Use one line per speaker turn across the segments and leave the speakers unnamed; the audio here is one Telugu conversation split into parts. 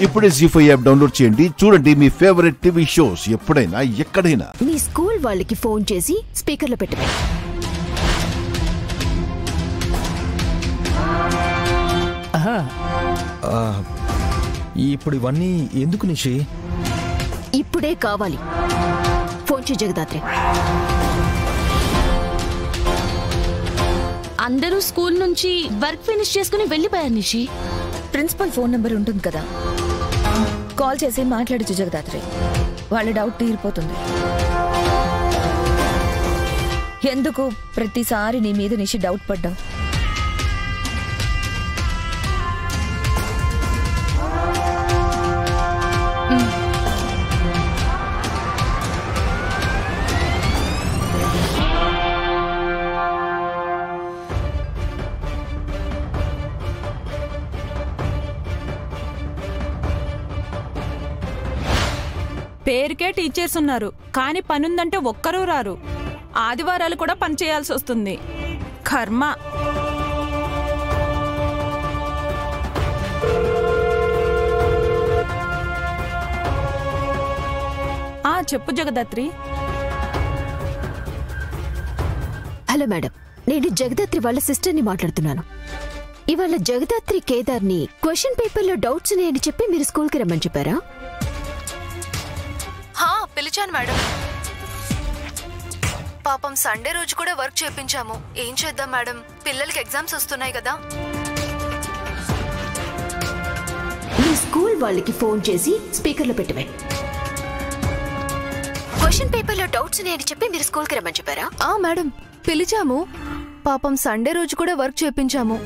ఇప్పుడే జీ5 యాప్ డౌన్లోడ్ చేయండి. చూడండి మీ ఫేవరెట్ టీవీ షోస్ ఎప్పుడైనా ఎక్కడైనా.
మీ స్కూల్ వాళ్ళకి ఫోన్ చేసి స్పీకర్లో పెట్టు.
ఇప్పుడు ఇవన్నీ ఎందుకు నిషి?
ఇప్పుడే కావాలి. ఫోన్ చేయి జగదాత్రి.
అందరూ స్కూల్ నుంచి వర్క్ ఫినిష్ చేసుకుని వెళ్ళిపోయారు నిషి.
ప్రిన్సిపల్ ఫోన్ నెంబర్ ఉంటుంది కదా, కాల్ చేసి మాట్లాడచ్చు జగదాత్రి. వాళ్ళ డౌట్ తీరిపోతుంది. ఎందుకు ప్రతిసారి నీ మీద నిషి డౌట్ పడ్డావు?
పేరుకే టీచర్స్ ఉన్నారు, కానీ పనుందంటే ఒక్కరూ రారు. ఆదివారాలు కూడా పని చేయాల్సి వస్తుంది. కర్మ. చెప్పు జగదాత్రి.
హలో మేడం, నేను జగదాత్రి వాళ్ళ సిస్టర్ని మాట్లాడుతున్నాను. ఇవాళ జగదాత్రి కేదార్ని క్వశ్చన్ పేపర్లో డౌట్స్ ఉన్నాయని చెప్పి మీరు స్కూల్కి రమ్మని చెప్పారా?
పిలిచాను మేడం. పాపం సండే రోజు కూడా వర్క్ చేపించాము. ఏం చేద్దాం మేడం, పిల్లలకి ఎగ్జామ్స్ వస్తున్నాయి కదా.
మీ స్కూల్ వాళ్ళకి ఫోన్ చేసి స్పీకర్లో పెట్టవే. క్వశ్చన్ పేపర్లో డౌట్స్ ఉన్నాయని చెప్పి మీరు స్కూల్కి రమ్మని చెప్పారా?
మేడం, పిలిచాము. పాపం సండే రోజు కూడా వర్క్ చేపించాము.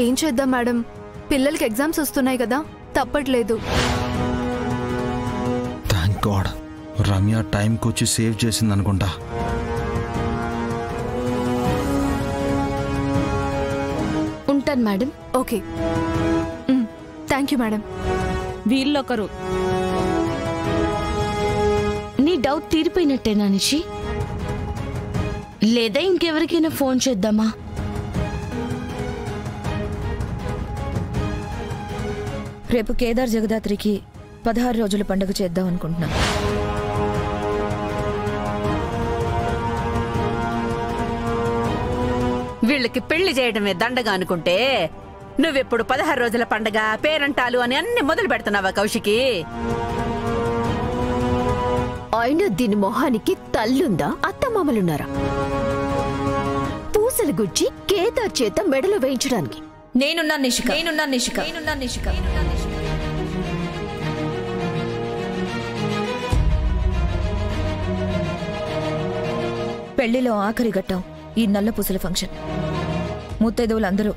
ఏం చేద్దాం మేడం, పిల్లలకి ఎగ్జామ్స్ వస్తున్నాయి కదా, తప్పట్లేదు.
థ్యాంక్ గాడ్, రమ్య టైంకి వచ్చి సేవ్ చేసింది అనుకుంటా.
ఉంటాను madam.
Okay, thank you madam.
వీళ్ళొకరు.
నీ డౌట్ తీరిపోయినట్టేనా నిషి? లేదా ఇంకెవరికైనా ఫోన్ చేద్దామా?
రేపు కేదార్ జగదాత్రికి 16 రోజుల పండుగ చేద్దాం అనుకుంటున్నా.
వీళ్ళకి పెళ్లి చేయడమే దండగా అనుకుంటే నువ్వెప్పుడు 16 రోజుల పండగ, పేరంటాలు అని అన్ని మొదలు పెడుతున్నావా కౌశికి?
ఆయన దీని మొహానికి తల్లుందా, అత్తమామలున్నారా? పూసలు గుచ్చి కేదార్ చేత మెడలు వేయించడానికి
నేనున్నా నిషిక. పెళ్లిలో ఆఖరి ఘట్టం ఈ నల్ల పూసల ఫంక్షన్. ముత్తైదువులందరూ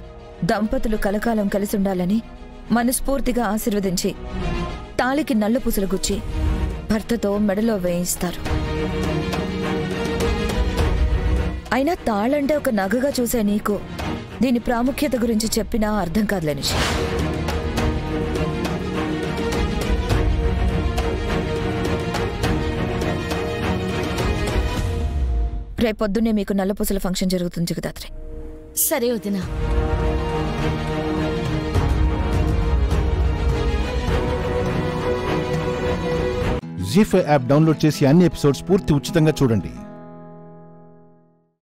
దంపతులు కలకాలం కలిసి ఉండాలని మనస్ఫూర్తిగా ఆశీర్వదించి తాళికి నల్ల పూసలు గుచ్చి భర్తతో మెడలో వేయిస్తారు. అయినా తాళంటే ఒక నగగా చూసే నీకు దీని ప్రాముఖ్యత గురించి చెప్పినా అర్థం కాదులే నిషి. రేపొద్దునే మీకు నల్లపూసల ఫంక్షన్ జరుగుతుంది జగదాత్రి.
సరే వదినా.
జీ5 యాప్ డౌన్లోడ్ చేసి అన్ని ఎపిసోడ్స్ పూర్తి ఉచితంగా చూడండి.